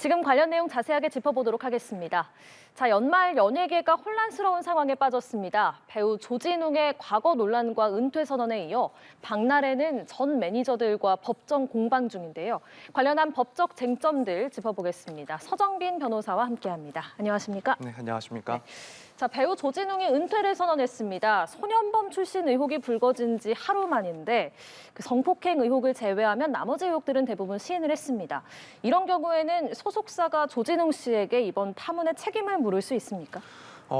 지금 관련 내용 자세하게 짚어보도록 하겠습니다. 자, 연말 연예계가 혼란스러운 상황에 빠졌습니다. 배우 조진웅의 과거 논란과 은퇴 선언에 이어 박나래는 전 매니저들과 법정 공방 중인데요. 관련한 법적 쟁점들 짚어보겠습니다. 서정빈 변호사와 함께합니다. 안녕하십니까? 네, 안녕하십니까? 네. 자, 배우 조진웅이 은퇴를 선언했습니다. 소년범 출신 의혹이 불거진 지 하루 만인데 그 성폭행 의혹을 제외하면 나머지 의혹들은 대부분 시인을 했습니다. 이런 경우에는 소속사가 조진웅 씨에게 이번 파문의 책임을 물을 수 있습니까?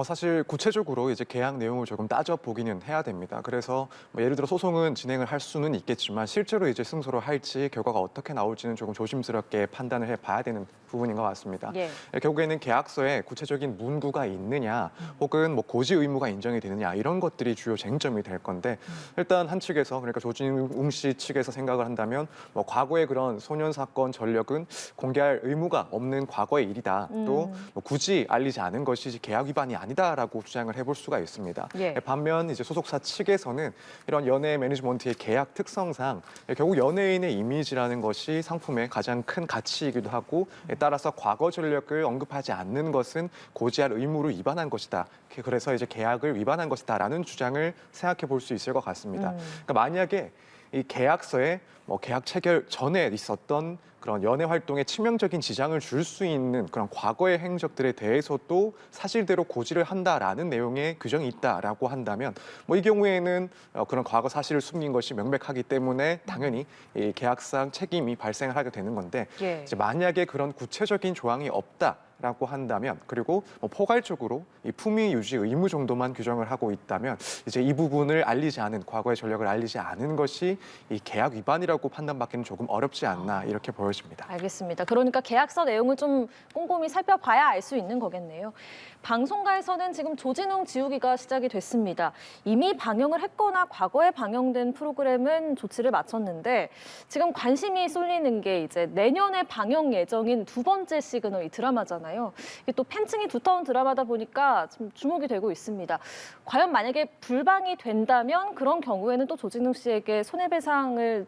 사실 구체적으로 이제 계약 내용을 조금 따져보기는 해야 됩니다. 그래서 예를 들어 소송은 진행을 할 수는 있겠지만 실제로 이제 승소를 할지 결과가 어떻게 나올지는 조금 조심스럽게 판단을 해봐야 되는 부분인 것 같습니다. 예. 결국에는 계약서에 구체적인 문구가 있느냐 혹은 고지 의무가 인정이 되느냐 이런 것들이 주요 쟁점이 될 건데 일단 한 측에서 그러니까 조진웅 씨 측에서 생각을 한다면 과거의 그런 소년 사건 전력은 공개할 의무가 없는 과거의 일이다. 또 굳이 알리지 않은 것이 계약 위반이 아니다라고 주장을 해볼 수가 있습니다. 예. 반면 이제 소속사 측에서는 이런 연예 매니지먼트의 계약 특성상 결국 연예인의 이미지라는 것이 상품의 가장 큰 가치이기도 하고 따라서 과거 전력을 언급하지 않는 것은 고지할 의무를 위반한 것이다. 그래서 이제 계약을 위반한 것이다라는 주장을 생각해 볼 수 있을 것 같습니다. 그러니까 만약에 이 계약서에 계약 체결 전에 있었던 그런 연예 활동에 치명적인 지장을 줄 수 있는 그런 과거의 행적들에 대해서도 사실대로 고지를 한다라는 내용의 규정이 있다라고 한다면 이 경우에는 그런 과거 사실을 숨긴 것이 명백하기 때문에 당연히 이 계약상 책임이 발생을 하게 되는 건데 예. 이제 만약에 그런 구체적인 조항이 없다라고 한다면 그리고 포괄적으로 이 품위 유지 의무 정도만 규정을 하고 있다면 이제 이 부분을 알리지 않은 과거의 전력을 알리지 않은 것이 이 계약 위반이라고 판단받기는 조금 어렵지 않나 이렇게 보여집니다. 알겠습니다. 그러니까 계약서 내용을 좀 꼼꼼히 살펴봐야 알 수 있는 거겠네요. 방송가에서는 지금 조진웅 지우기가 시작이 됐습니다. 이미 방영을 했거나 과거에 방영된 프로그램은 조치를 마쳤는데 지금 관심이 쏠리는 게 이제 내년에 방영 예정인 두 번째 시그널 이 드라마잖아요. 이게 또 팬층이 두터운 드라마다 보니까 좀 주목이 되고 있습니다. 과연 만약에 불방이 된다면 그런 경우에는 또 조진웅 씨에게 손해배상을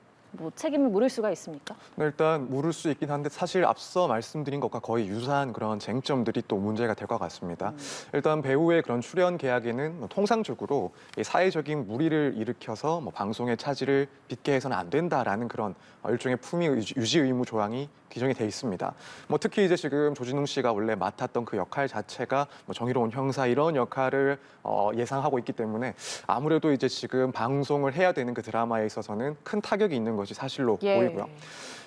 책임을 물을 수가 있습니까? 일단 물을 수 있긴 한데 사실 앞서 말씀드린 것과 거의 유사한 그런 쟁점들이 또 문제가 될 것 같습니다. 일단 배우의 그런 출연 계약에는 통상적으로 사회적인 물의를 일으켜서 방송의 차질을 빚게 해서는 안 된다라는 그런 일종의 품위 유지 의무 조항이 규정이 돼 있습니다. 특히 이제 지금 조진웅 씨가 원래 맡았던 그 역할 자체가 정의로운 형사 이런 역할을 예상하고 있기 때문에 아무래도 이제 지금 방송을 해야 되는 그 드라마에 있어서는 큰 타격이 있는 것이 사실로 예. 보이고요.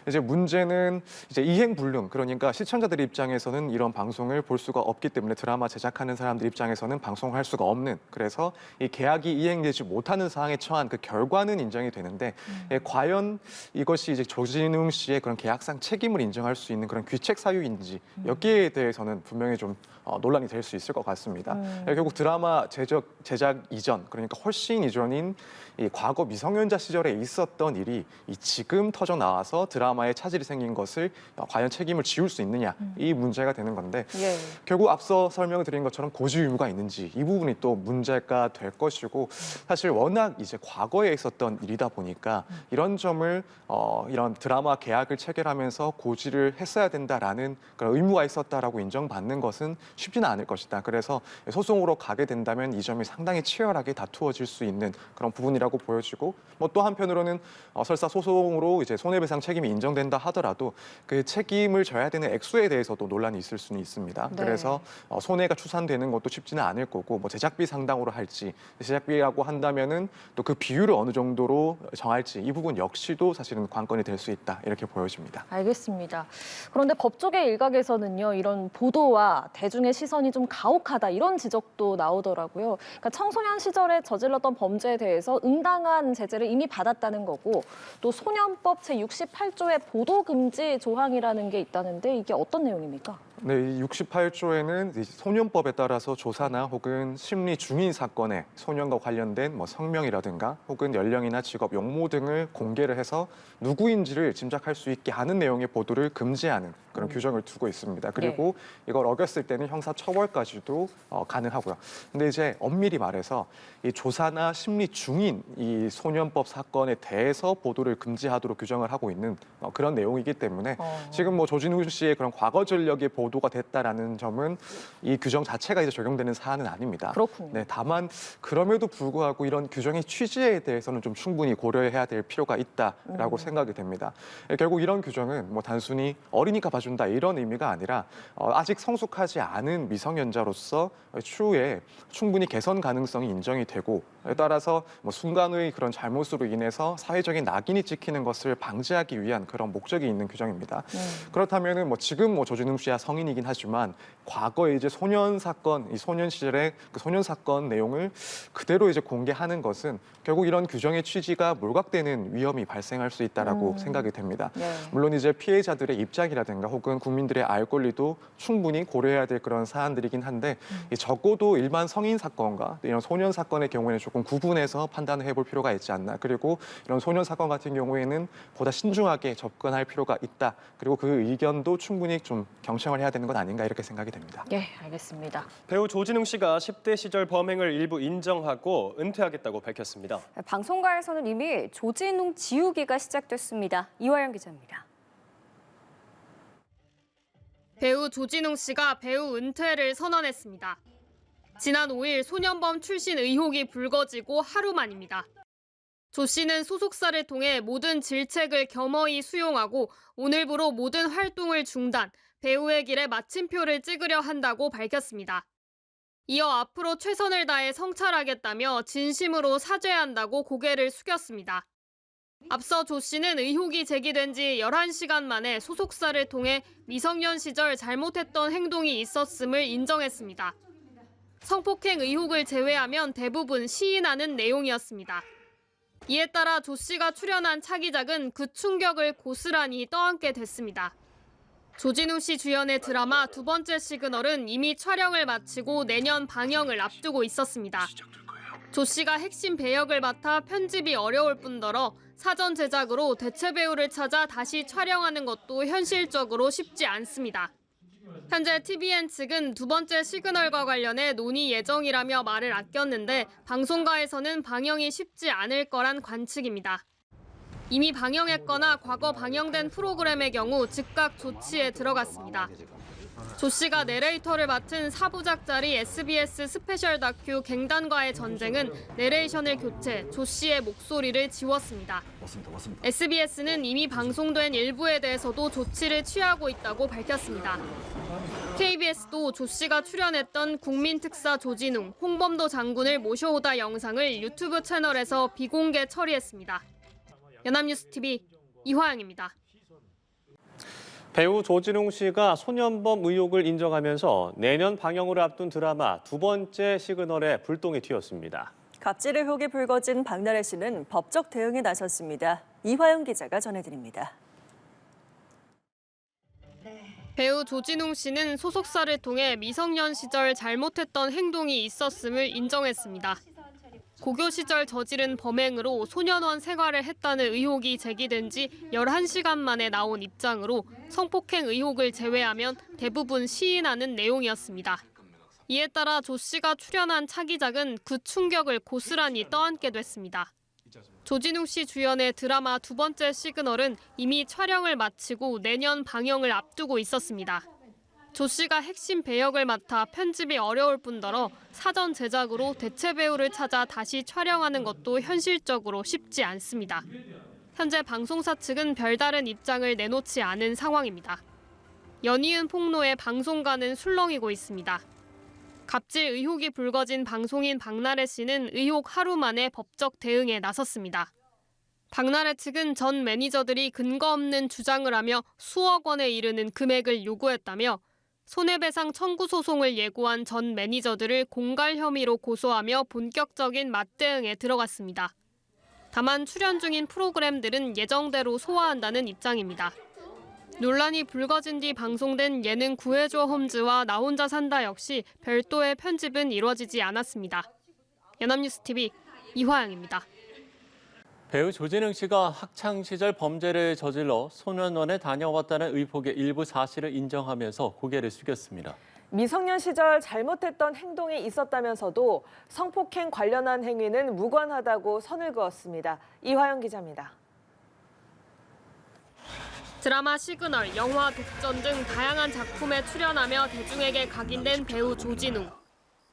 이제 문제는 이제 이행불능 그러니까 시청자들 입장에서는 이런 방송을 볼 수가 없기 때문에 드라마 제작하는 사람들 입장에서는 방송할 수가 없는 그래서 이 계약이 이행되지 못하는 상황에 처한 그 결과는 인정이 되는데 과연 이것이 이제 조진웅 씨의 그런 계약상 책임을 인정할 수 있는 그런 귀책 사유인지 여기에 대해서는 분명히 좀 논란이 될 수 있을 것 같습니다. 결국 드라마 제작 이전 그러니까 훨씬 이전인 이 과거 미성년자 시절에 있었던 일이 이 지금 터져 나와서 드라마에 차질이 생긴 것을 과연 책임을 지울 수 있느냐 이 문제가 되는 건데 예. 결국 앞서 설명을 드린 것처럼 고지 의무가 있는지 이 부분이 또 문제가 될 것이고 사실 워낙 이제 과거에 있었던 일이다 보니까 이런 점을 이런 드라마 계약을 체결하면서 고지를 했어야 된다라는 그런 의무가 있었다라고 인정받는 것은 쉽지는 않을 것이다. 그래서 소송으로 가게 된다면 이 점이 상당히 치열하게 다투어질 수 있는 그런 부분이라고 보여지고 또 한편으로는 설사 소송으로 이제 손해배상 책임이 인정된다 하더라도 그 책임을 져야 되는 액수에 대해서도 논란이 있을 수는 있습니다. 네. 그래서 손해가 추산되는 것도 쉽지는 않을 거고 제작비 상당으로 할지 제작비라고 한다면은 또 그 비율을 어느 정도로 정할지 이 부분 역시도 사실은 관건이 될 수 있다 이렇게 보여집니다. 알겠습니다. 그런데 법조계 일각에서는요, 이런 보도와 대중의 시선이 좀 가혹하다 이런 지적도 나오더라고요. 그러니까 청소년 시절에 저질렀던 범죄에 대해서 응당한 제재를 이미 받았다는 거고 또 소년법 제68조의 보도 금지 조항이라는 게 있다는데 이게 어떤 내용입니까? 네, 이 68조에는 소년법에 따라서 조사나 혹은 심리 중인 사건에 소년과 관련된 성명이라든가 혹은 연령이나 직업, 용모 등을 공개를 해서 누구인지를 짐작할 수 있게 하는 내용의 보도를 금지하는 그런 규정을 두고 있습니다. 그리고 이걸 어겼을 때는 형사처벌까지도 가능하고요. 근데 이제 엄밀히 말해서 이 조사나 심리 중인 이 소년법 사건에 대해서 보도를 금지하도록 규정을 하고 있는 그런 내용이기 때문에 지금 뭐 조진웅 씨의 그런 과거 전력이 보도가 됐다라는 점은 이 규정 자체가 이제 적용되는 사안은 아닙니다. 그렇군요. 네, 다만 그럼에도 불구하고 이런 규정의 취지에 대해서는 좀 충분히 고려해야 될 필요가 있다라고 생각이 됩니다. 결국 이런 규정은 뭐 단순히 어리니까 봐준다 이런 의미가 아니라 아직 성숙하지 않은 미성년자로서 추후에 충분히 개선 가능성이 인정이 되고 따라서 뭐 순간의 그런 잘못으로 인해서 사회적인 낙인이 찍히는 것을 방지하기 위한 그런 목적이 있는 규정입니다. 그렇다면은 뭐 지금 뭐 조진웅 씨야 성인이긴 하지만 과거에 이제 소년 사건, 이 소년 시절의 그 소년 사건 내용을 그대로 이제 공개하는 것은 결국 이런 규정의 취지가 몰각되는 위험이 발생할 수 있다라고 생각이 됩니다. 물론 이제 피해자들의 입장이라든가 혹은 국민들의 알 권리도 충분히 고려해야 될 그런 사안들이긴 한데 적어도 일반 성인 사건과 이런 소년 사건의 경우에는 조금 구분해서 판단을 해볼 필요가 있지 않나. 그리고 이런 소년 사건 같은 경우에는 보다 신중하게 접근할 필요가 있다. 그리고 그 의견도 충분히 좀 경청을 해야 되는 것 아닌가 이렇게 생각이 됩니다. 예, 알겠습니다. 배우 조진웅 씨가 10대 시절 범행을 일부 인정하고 은퇴하겠다고 밝혔습니다. 방송가에서는 이미 조진웅 지우기가 시작됐습니다. 이화영 기자입니다. 배우 조진웅 씨가 배우 은퇴를 선언했습니다. 지난 5일 소년범 출신 의혹이 불거지고 하루 만입니다. 조 씨는 소속사를 통해 모든 질책을 겸허히 수용하고 오늘부로 모든 활동을 중단, 배우의 길에 마침표를 찍으려 한다고 밝혔습니다. 이어 앞으로 최선을 다해 성찰하겠다며 진심으로 사죄한다고 고개를 숙였습니다. 앞서 조 씨는 의혹이 제기된 지 11시간 만에 소속사를 통해 미성년 시절 잘못했던 행동이 있었음을 인정했습니다. 성폭행 의혹을 제외하면 대부분 시인하는 내용이었습니다. 이에 따라 조 씨가 출연한 차기작은 그 충격을 고스란히 떠안게 됐습니다. 조진웅 씨 주연의 드라마 두 번째 시그널은 이미 촬영을 마치고 내년 방영을 앞두고 있었습니다. 조 씨가 핵심 배역을 맡아 편집이 어려울 뿐더러 사전 제작으로 대체 배우를 찾아 다시 촬영하는 것도 현실적으로 쉽지 않습니다. 현재 TVN 측은 두 번째 시그널과 관련해 논의 예정이라며 말을 아꼈는데 방송가에서는 방영이 쉽지 않을 거란 관측입니다. 이미 방영했거나 과거 방영된 프로그램의 경우 즉각 조치에 들어갔습니다. 조 씨가 내레이터를 맡은 4부작짜리 SBS 스페셜 다큐 갱단과의 전쟁은 내레이션을 교체, 조 씨의 목소리를 지웠습니다. SBS는 이미 방송된 일부에 대해서도 조치를 취하고 있다고 밝혔습니다. KBS도 조 씨가 출연했던 국민특사 조진웅, 홍범도 장군을 모셔오다 영상을 유튜브 채널에서 비공개 처리했습니다. 연합뉴스TV 이화영입니다. 배우 조진웅 씨가 소년범 의혹을 인정하면서 내년 방영을 앞둔 드라마 두 번째 시그널에 불똥이 튀었습니다. 갑질 의혹이 불거진 박나래 씨는 법적 대응에 나섰습니다. 이화영 기자가 전해드립니다. 배우 조진웅 씨는 소속사를 통해 미성년 시절 잘못했던 행동이 있었음을 인정했습니다. 고교 시절 저지른 범행으로 소년원 생활을 했다는 의혹이 제기된 지 11시간 만에 나온 입장으로 성폭행 의혹을 제외하면 대부분 시인하는 내용이었습니다. 이에 따라 조 씨가 출연한 차기작은 그 충격을 고스란히 떠안게 됐습니다. 조진웅 씨 주연의 드라마 두 번째 시그널은 이미 촬영을 마치고 내년 방영을 앞두고 있었습니다. 조 씨가 핵심 배역을 맡아 편집이 어려울 뿐더러 사전 제작으로 대체 배우를 찾아 다시 촬영하는 것도 현실적으로 쉽지 않습니다. 현재 방송사 측은 별다른 입장을 내놓지 않은 상황입니다. 연이은 폭로에 방송가는 술렁이고 있습니다. 갑질 의혹이 불거진 방송인 박나래 씨는 의혹 하루 만에 법적 대응에 나섰습니다. 박나래 측은 전 매니저들이 근거 없는 주장을 하며 수억 원에 이르는 금액을 요구했다며 손해배상 청구 소송을 예고한 전 매니저들을 공갈 혐의로 고소하며 본격적인 맞대응에 들어갔습니다. 다만 출연 중인 프로그램들은 예정대로 소화한다는 입장입니다. 논란이 불거진 뒤 방송된 예능 구해줘 홈즈와 나 혼자 산다 역시 별도의 편집은 이루어지지 않았습니다. 연합뉴스TV 이화영입니다. 배우 조진웅 씨가 학창 시절 범죄를 저질러 소년원에 다녀왔다는 의혹의 일부 사실을 인정하면서 고개를 숙였습니다. 미성년 시절 잘못했던 행동이 있었다면서도 성폭행 관련한 행위는 무관하다고 선을 그었습니다. 이화영 기자입니다. 드라마 시그널, 영화 독전 등 다양한 작품에 출연하며 대중에게 각인된 배우 조진웅.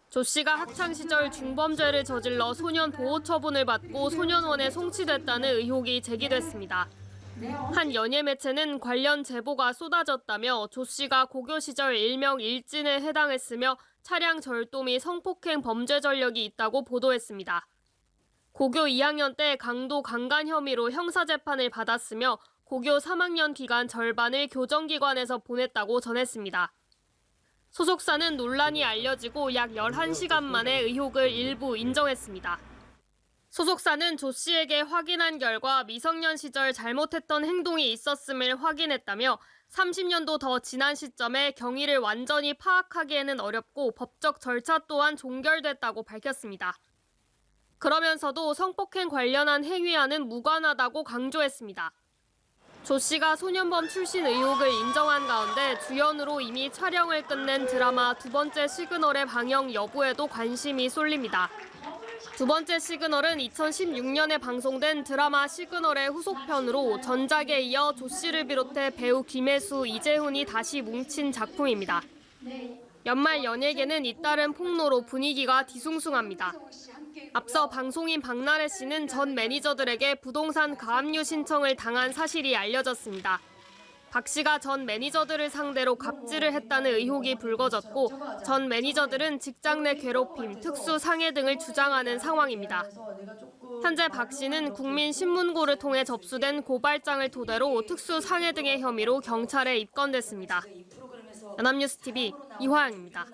조 씨가 학창 시절 중범죄를 저질러 소년 보호 처분을 받고 소년원에 송치됐다는 의혹이 제기됐습니다. 한 연예 매체는 관련 제보가 쏟아졌다며 조 씨가 고교 시절 일명 일진에 해당했으며 차량 절도 및 성폭행 범죄 전력이 있다고 보도했습니다. 고교 2학년 때 강도 강간 혐의로 형사재판을 받았으며 고교 3학년 기간 절반을 교정기관에서 보냈다고 전했습니다. 소속사는 논란이 알려지고 약 11시간 만에 의혹을 일부 인정했습니다. 소속사는 조 씨에게 확인한 결과 미성년 시절 잘못했던 행동이 있었음을 확인했다며 30년도 더 지난 시점에 경위를 완전히 파악하기에는 어렵고 법적 절차 또한 종결됐다고 밝혔습니다. 그러면서도 성폭행 관련한 행위와는 무관하다고 강조했습니다. 조 씨가 소년범 출신 의혹을 인정한 가운데 주연으로 이미 촬영을 끝낸 드라마 두 번째 시그널의 방영 여부에도 관심이 쏠립니다. 두 번째 시그널은 2016년에 방송된 드라마 시그널의 후속편으로 전작에 이어 조 씨를 비롯해 배우 김혜수, 이재훈이 다시 뭉친 작품입니다. 연말 연예계는 잇따른 폭로로 분위기가 뒤숭숭합니다. 앞서 방송인 박나래 씨는 전 매니저들에게 부동산 가압류 신청을 당한 사실이 알려졌습니다. 박 씨가 전 매니저들을 상대로 갑질을 했다는 의혹이 불거졌고 전 매니저들은 직장 내 괴롭힘, 특수 상해 등을 주장하는 상황입니다. 현재 박 씨는 국민신문고를 통해 접수된 고발장을 토대로 특수 상해 등의 혐의로 경찰에 입건됐습니다. 연합뉴스 TV 이화영입니다.